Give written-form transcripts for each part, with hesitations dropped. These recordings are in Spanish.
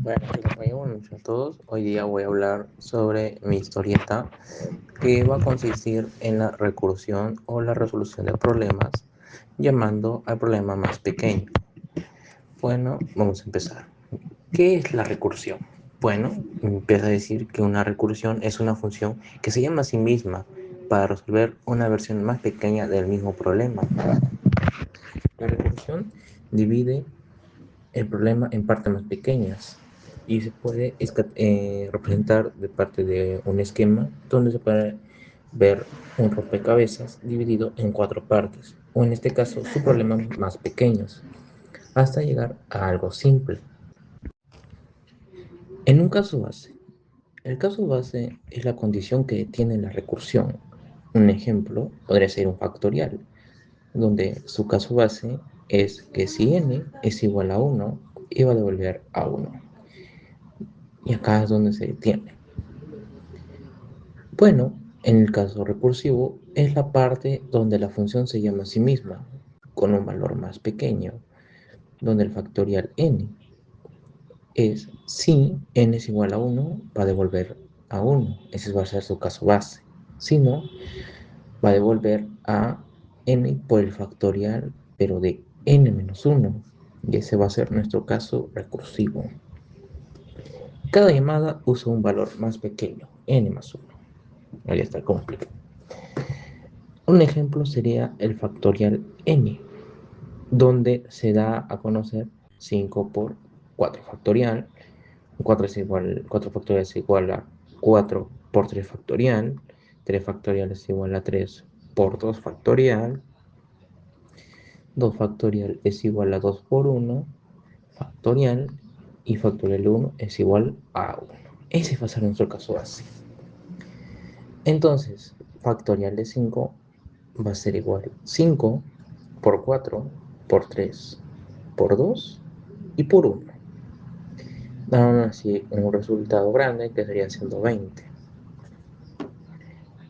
Bueno, chicos, muy buenas noches a todos. Hoy día voy a hablar sobre mi historieta que va a consistir en la recursión o la resolución de problemas, llamando al problema más pequeño. Bueno, vamos a empezar. ¿Qué es la recursión? Bueno, empieza a decir que una recursión es una función que se llama a sí misma para resolver una versión más pequeña del mismo problema. La recursión divide el problema en partes más pequeñas y se puede representar de parte de un esquema donde se puede ver un rompecabezas dividido en cuatro partes, o en este caso sus problemas más pequeños, hasta llegar a algo simple. En un caso base, el caso base es la condición que tiene la recursión. Un ejemplo podría ser un factorial, donde su caso base es que si n es igual a 1, iba a devolver a 1. Y acá es donde se detiene. Bueno, en el caso recursivo es la parte donde la función se llama a sí misma, con un valor más pequeño, donde el factorial n es si n es igual a 1, va a devolver a 1. Ese va a ser su caso base. Si no, va a devolver a n por el factorial, pero de n menos 1. Y ese va a ser nuestro caso recursivo. Cada llamada usa un valor más pequeño, n más 1. Ahí está completo. Un ejemplo sería el factorial n, donde se da a conocer 5 por 4 factorial. 4 factorial es igual a 4 por 3 factorial. 3 factorial es igual a 3 por 2 factorial. 2 factorial es igual a 2 por 1 factorial. Y factorial de 1 es igual a 1. Ese va a ser nuestro caso base. Entonces, factorial de 5 va a ser igual a 5 por 4 por 3 por 2 y por 1. Dando así un resultado grande que sería 120.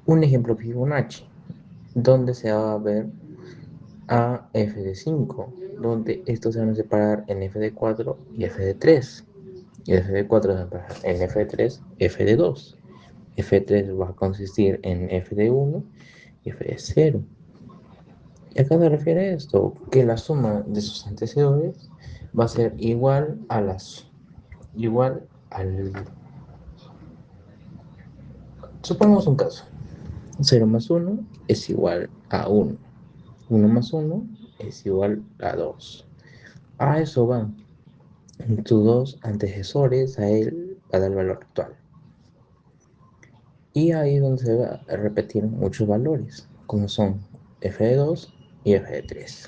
Un ejemplo Fibonacci, donde se va a ver a f de 5, donde estos se van a separar en f de 4 y f de 3. Y f de 4 se va a separar en f de 3, f de 2. F de 3 va a consistir en f de 1 y f de 0. ¿Y a qué se refiere esto? Que la suma de sus antecedentes va a ser igual a igual al... Supongamos un caso. 0 más 1 es igual a 1. 1 más 1 es igual a 2. A eso van tus dos antecesores, a él va a dar el valor actual. Y ahí es donde se va a repetir muchos valores, como son f de 2 y f de 3.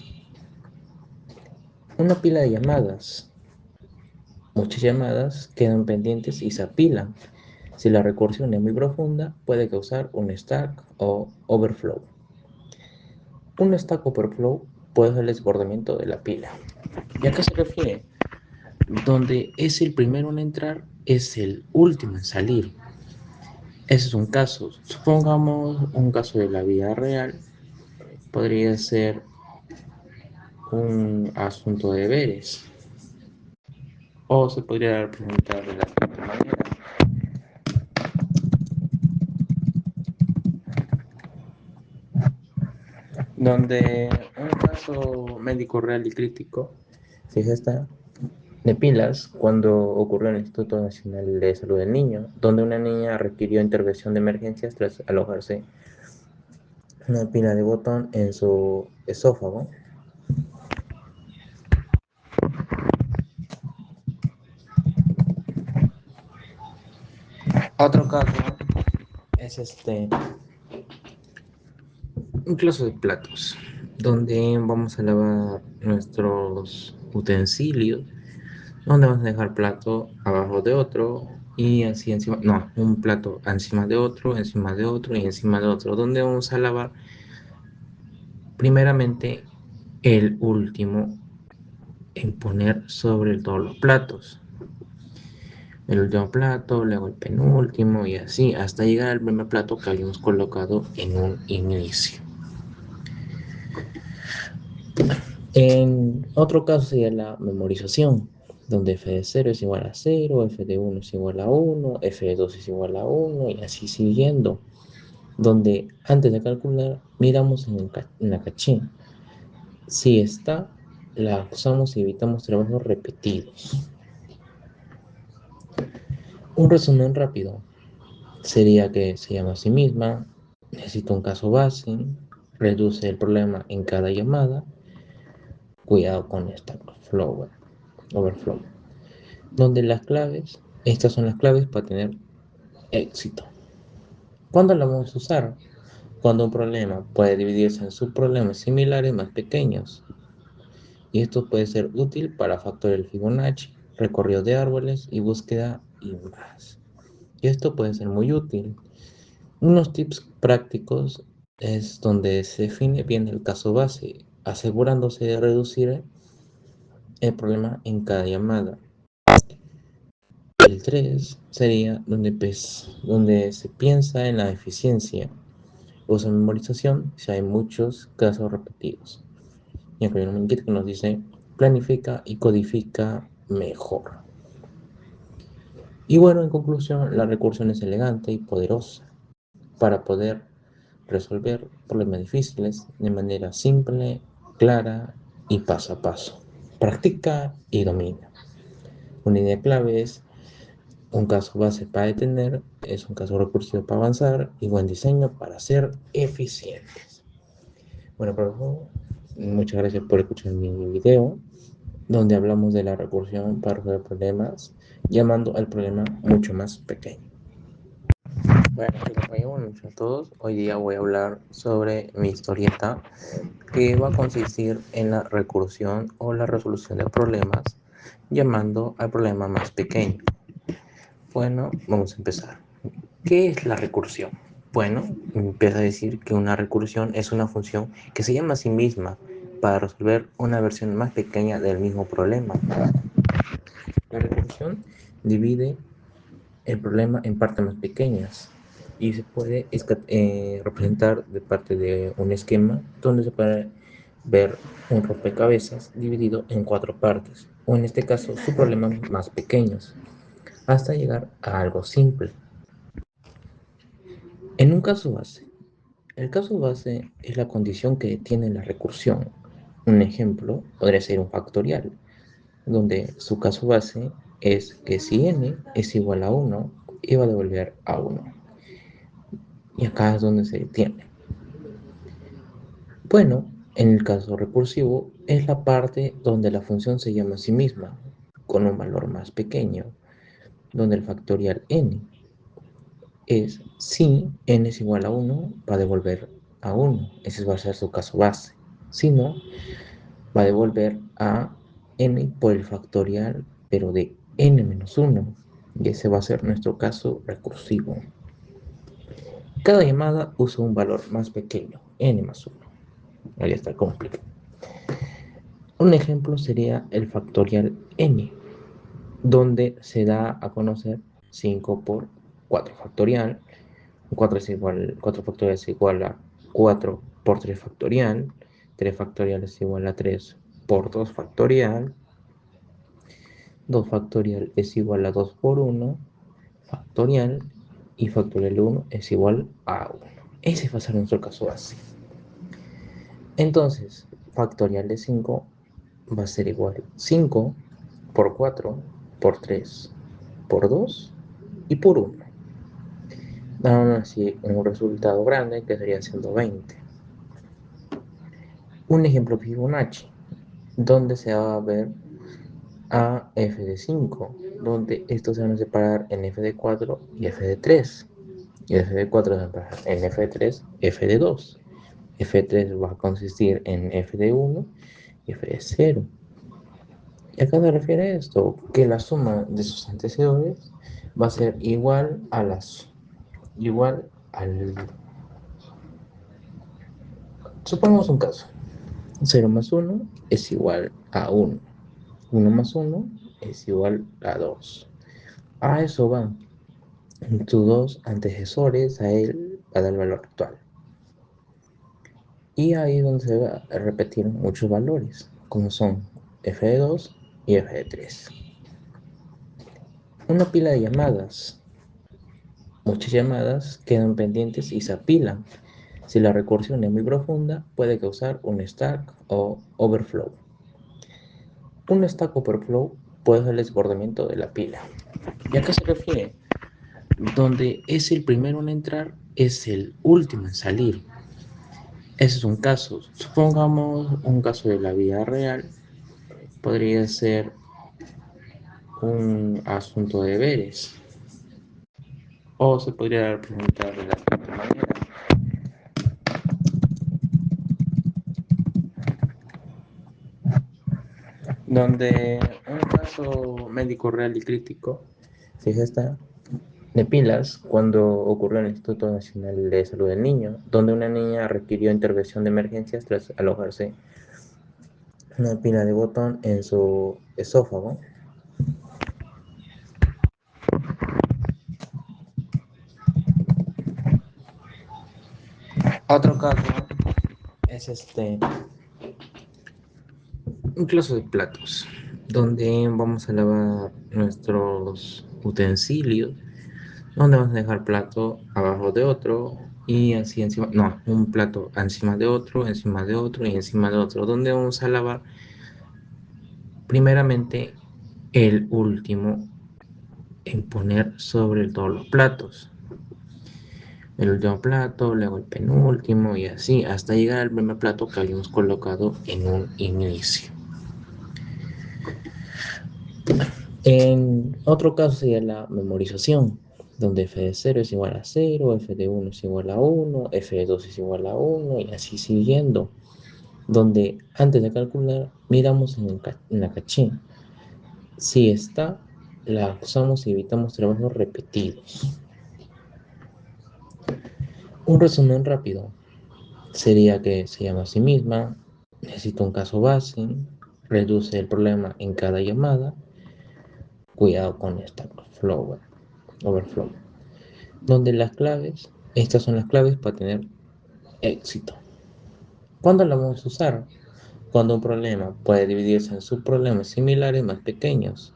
Una pila de llamadas. Muchas llamadas quedan pendientes y se apilan. Si la recursión es muy profunda, puede causar un stack o overflow. Un stack overflow puede ser el desbordamiento de la pila. ¿Y a qué se refiere? Donde es el primero en entrar, es el último en salir. Ese es un caso. Supongamos un caso de la vida real. Podría ser un asunto de deberes. O se podría representar de la siguiente manera. Donde un caso médico real y crítico se gesta de pilas cuando ocurrió en el Instituto Nacional de Salud del Niño, donde una niña requirió intervención de emergencias tras alojarse una pila de botón en su esófago. Otro caso es un caso de platos, donde vamos a lavar nuestros utensilios, donde vamos a dejar plato abajo de otro y así encima, no, un plato encima de otro, encima de otro y encima de otro, donde vamos a lavar primeramente el último en poner sobre todos los platos. El último plato, luego el penúltimo y así hasta llegar al primer plato que habíamos colocado en un inicio. En otro caso sería la memorización, donde f de 0 es igual a 0, f de 1 es igual a 1, f de 2 es igual a 1 y así siguiendo, donde antes de calcular miramos en la caché. Si está, la usamos y evitamos trabajos repetidos. Un resumen rápido sería que se llama a sí misma, necesita un caso base, reduce el problema en cada llamada, cuidado con Stack Overflow, donde las claves, estas son las claves para tener éxito. ¿Cuándo la vamos a usar? Cuando un problema puede dividirse en subproblemas similares más pequeños, y esto puede ser útil para factorial Fibonacci, recorrido de árboles y búsqueda y más. Y esto puede ser muy útil. Unos tips prácticos es donde se define bien el caso base, asegurándose de reducir el problema en cada llamada. El 3 sería donde se piensa en la eficiencia. Usa memorización si hay muchos casos repetidos. Y acá hay un kit que nos dice planifica y codifica mejor. Y bueno, en conclusión, la recursión es elegante y poderosa para poder resolver problemas difíciles de manera simple, clara y paso a paso. Practica y domina. Una idea clave es un caso base para detener, es un caso recursivo para avanzar y buen diseño para ser eficientes. Bueno, por favor, muchas gracias por escuchar mi video, donde hablamos de la recursión para resolver problemas, llamando al problema mucho más pequeño. Bueno, chicos, buenas noches a todos. Hoy día voy a hablar sobre mi historieta, que va a consistir en la recursión o la resolución de problemas, llamando al problema más pequeño. Bueno, vamos a empezar. ¿Qué es la recursión? Bueno, empieza a decir que una recursión es una función que se llama a sí misma para resolver una versión más pequeña del mismo problema. La recursión divide el problema en partes más pequeñas y se puede representar de parte de un esquema donde se puede ver un rompecabezas dividido en 4 partes, o en este caso subproblemas más pequeños, hasta llegar a algo simple. En un caso base, el caso base es la condición que detiene la recursión. Un ejemplo podría ser un factorial, donde su caso base es que si n es igual a 1, iba a devolver a 1. Y acá es donde se detiene. Bueno, en el caso recursivo es la parte donde la función se llama a sí misma, con un valor más pequeño, donde el factorial n es si n es igual a 1, va a devolver a 1. Ese va a ser su caso base. Si no, va a devolver a n por el factorial, pero de n menos 1. Y ese va a ser nuestro caso recursivo. Cada llamada usa un valor más pequeño, n más 1. Ahí está completo. Un ejemplo sería el factorial n, donde se da a conocer 5 por 4 factorial. 4 factorial es igual a 4 por 3 factorial. 3 factorial es igual a 3 por 2 factorial. 2 factorial es igual a 2 por 1 factorial. Y factorial de 1 es igual a 1. Ese va a ser nuestro caso base. Entonces, factorial de 5 va a ser igual a 5 por 4 por 3 por 2 y por 1. Dando así un resultado grande que sería 120. Un ejemplo Fibonacci, donde se va a ver a f de 5, donde estos se van a separar en f de 4 y f de 3. Y f de 4 se va a separar en f de 3, f de 2. F de 3 va a consistir en f de 1 y f de 0. ¿Y a qué se refiere esto? Que la suma de sus antecedentes va a ser igual al. Supongamos un caso. 0 más 1 es igual a 1. 1 más 1 es igual a 2. A eso van tus dos antecesores, a él va a dar el valor actual. Y ahí es donde se va a repetir muchos valores, como son f de 2 y f de 3. Una pila de llamadas. Muchas llamadas quedan pendientes y se apilan. Si la recursión es muy profunda, puede causar un stack o overflow. Un stack overflow puede ser el desbordamiento de la pila. ¿Y a qué se refiere? Donde es el primero en entrar, es el último en salir. Ese es un caso. Supongamos un caso de la vida real. Podría ser un asunto de deberes. O se podría representar de la siguiente manera. Donde un caso médico real y crítico se gesta de pilas cuando ocurrió en el Instituto Nacional de Salud del Niño, donde una niña requirió intervención de emergencias tras alojarse una pila de botón en su esófago. Otro caso es un caso de platos, donde vamos a lavar nuestros utensilios, donde vamos a dejar plato abajo de otro y así encima, no, un plato encima de otro, encima de otro y encima de otro, donde vamos a lavar primeramente el último en poner sobre todos los platos. El último plato, luego el penúltimo y así hasta llegar al primer plato que habíamos colocado en un inicio. En otro caso sería la memorización, donde f de 0 es igual a 0, f de 1 es igual a 1, f de 2 es igual a 1 y así siguiendo, donde antes de calcular miramos en la caché. Si está, la usamos y evitamos trabajos repetidos. Un resumen rápido sería que se llama a sí misma, necesita un caso base, reduce el problema en cada llamada, cuidado con esta overflow, donde las claves, estas son las claves para tener éxito. ¿Cuándo la vamos a usar? Cuando un problema puede dividirse en subproblemas similares más pequeños,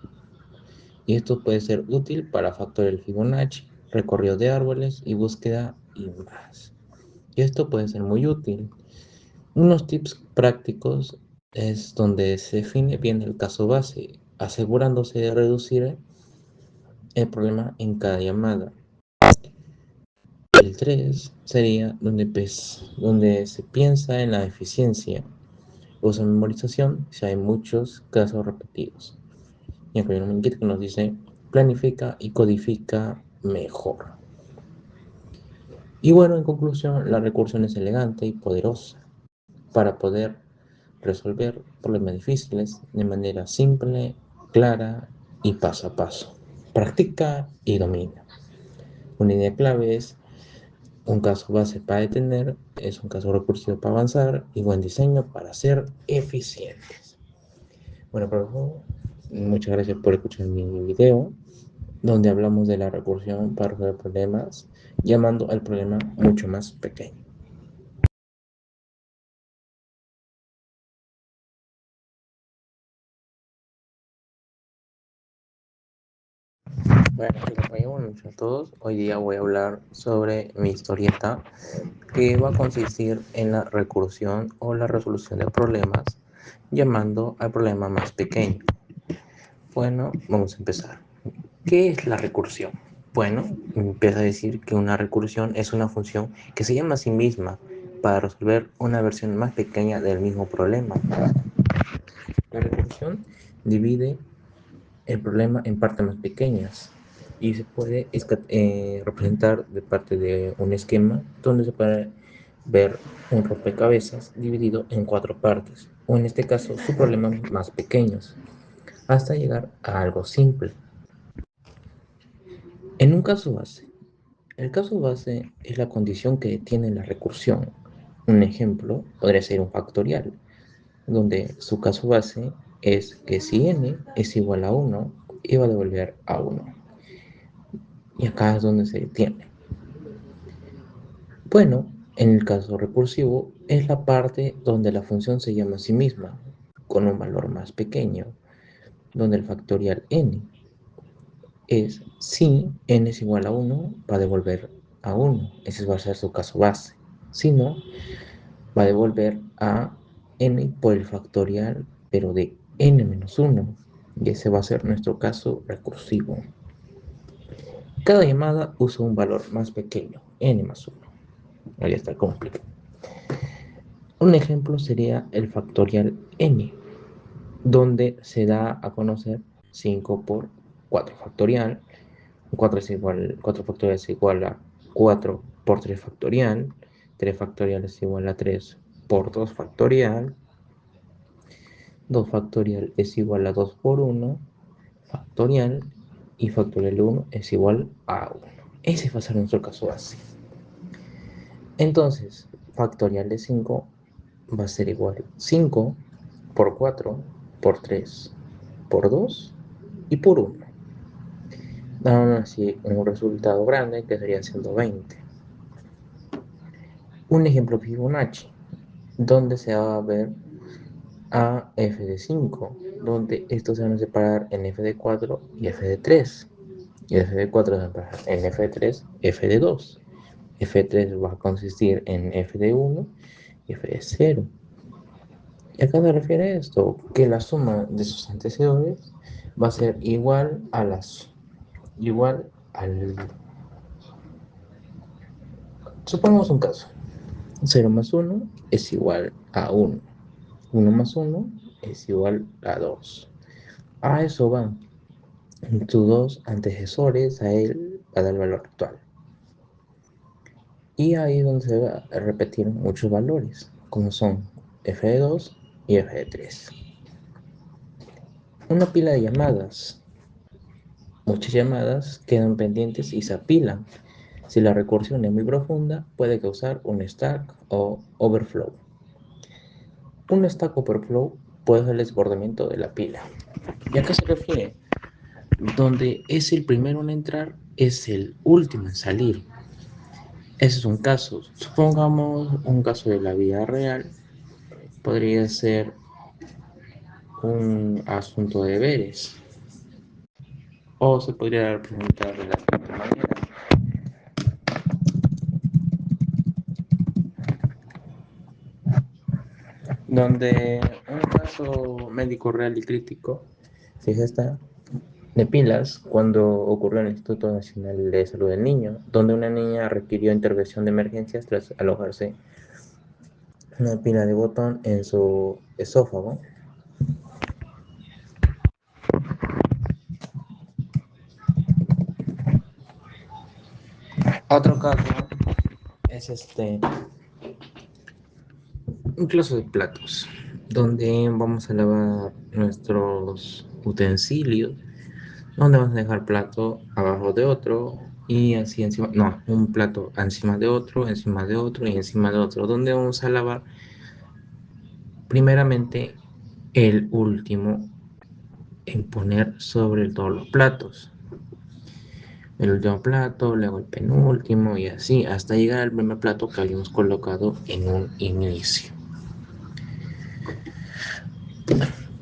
y esto puede ser útil para factorial Fibonacci, recorrido de árboles y búsqueda y más. Y esto puede ser muy útil. Unos tips prácticos es donde se define bien el caso base, asegurándose de reducir el problema en cada llamada. El 3 sería donde se piensa en la eficiencia. Usa memorización si hay muchos casos repetidos. Y aquí hay un kit que nos dice planifica y codifica mejor. Y bueno, en conclusión, la recursión es elegante y poderosa para poder resolver problemas difíciles de manera simple, clara y paso a paso. Practica y domina. Una idea clave es un caso base para detener, es un caso recursivo para avanzar y buen diseño para ser eficientes. Bueno, por favor, muchas gracias por escuchar mi video, donde hablamos de la recursión para resolver problemas, llamando al problema mucho más pequeño. Bueno, chicos, buenas noches a todos. Hoy día voy a hablar sobre mi historieta que va a consistir en la recursión o la resolución de problemas llamando al problema más pequeño. Bueno, vamos a empezar. ¿Qué es la recursión? Bueno, empieza a decir que una recursión es una función que se llama a sí misma para resolver una versión más pequeña del mismo problema. La recursión divide el problema en partes más pequeñas y se puede representar de parte de un esquema donde se puede ver un rompecabezas dividido en 4 partes, o en este caso subproblemas más pequeños, hasta llegar a algo simple. En un caso base, el caso base es la condición que detiene la recursión. Un ejemplo podría ser un factorial, donde su caso base es que si n es igual a 1, iba a devolver a 1. Y acá es donde se detiene. Bueno, en el caso recursivo es la parte donde la función se llama a sí misma, con un valor más pequeño, donde el factorial n es si n es igual a 1, va a devolver a 1. Ese va a ser su caso base. Si no, va a devolver a n por el factorial, pero de n menos 1. Y ese va a ser nuestro caso recursivo. Cada llamada usa un valor más pequeño, n más 1. Ahí está complicado. Un ejemplo sería el factorial n, donde se da a conocer 5 por 4 factorial. 4 factorial es igual a 4 por 3 factorial. 3 factorial es igual a 3 por 2 factorial. 2 factorial es igual a 2 por 1 factorial. Y factorial de 1 es igual a 1. Ese va a ser nuestro caso base. Entonces, factorial de 5 va a ser igual a 5 por 4 por 3 por 2 y por 1. Dando así un resultado grande que sería 120. Un ejemplo Fibonacci, donde se va a ver a f de 5, donde estos se van a separar en f de 4 y f de 3. Y f de 4 se va a separar en f de 3, f de 2. f de 3 va a consistir en f de 1 y f de 0. ¿Y a qué me refiere esto? Que la suma de sus antecedentes va a ser igual al supongamos un caso. 0 más 1 es igual a 1. 1 más 1 es igual a 2. A eso van tus dos antecesores, a él va a dar el valor actual. Y ahí es donde se va a repetir muchos valores, como son f de 2 y f de 3. Una pila de llamadas. Muchas llamadas quedan pendientes y se apilan. Si la recursión es muy profunda, puede causar un stack o overflow. Un stack overflow puede ser el desbordamiento de la pila. ¿Y a qué se refiere? Donde es el primero en entrar, es el último en salir. Ese es un caso. Supongamos un caso de la vida real. Podría ser un asunto de deberes. O se podría representar de la siguiente manera. Donde un caso médico real y crítico se gesta de pilas cuando ocurrió en el Instituto Nacional de Salud del Niño, donde una niña requirió intervención de emergencias tras alojarse una pila de botón en su esófago. Otro caso es un caso de platos, donde vamos a lavar nuestros utensilios, donde vamos a dejar plato abajo de otro y así encima, no, un plato encima de otro y encima de otro, donde vamos a lavar primeramente el último en poner sobre todos los platos. El último plato, luego el penúltimo y así hasta llegar al primer plato que habíamos colocado en un inicio.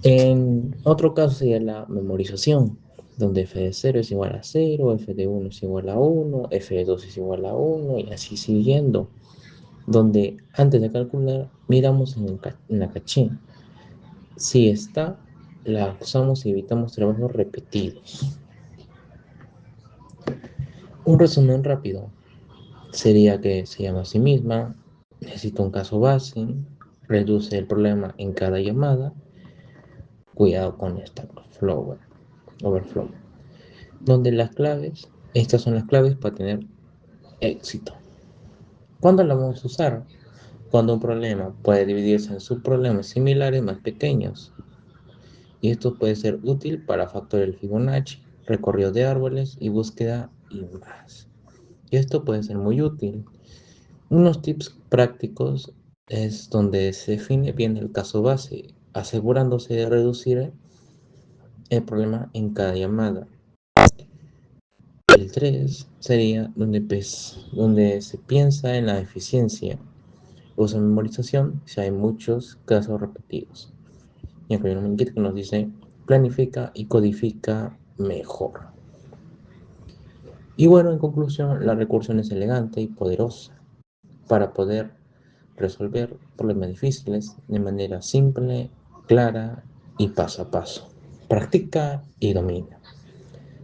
En otro caso sería la memorización, donde f de 0 es igual a 0, f de 1 es igual a 1, f de 2 es igual a 1 y así siguiendo, donde antes de calcular miramos en la caché. Si está, la usamos y evitamos trabajos repetidos. Un resumen rápido sería que se llama a sí misma, necesita un caso base, reduce el problema en cada llamada, cuidado con esta overflow, donde las claves, estas son las claves para tener éxito. ¿Cuándo la vamos a usar? Cuando un problema puede dividirse en subproblemas similares más pequeños, y esto puede ser útil para factorial Fibonacci, recorrido de árboles y búsqueda y más. Y esto puede ser muy útil. Unos tips prácticos es donde se define bien el caso base, asegurándose de reducir el problema en cada llamada. El 3 sería donde se piensa en la eficiencia. Usa memorización si hay muchos casos repetidos. Y acá hay una manguita que nos dice planifica y codifica mejor. Y bueno, en conclusión, la recursión es elegante y poderosa para poder resolver problemas difíciles de manera simple, clara y paso a paso. Practica y domina.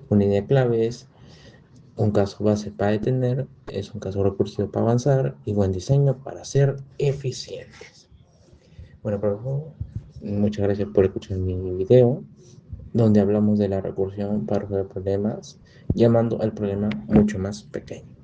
Una idea clave es un caso base para detener, es un caso recursivo para avanzar y buen diseño para ser eficientes. Bueno, por favor, muchas gracias por escuchar mi video, donde hablamos de la recursión para resolver problemas, llamando al problema mucho más pequeño.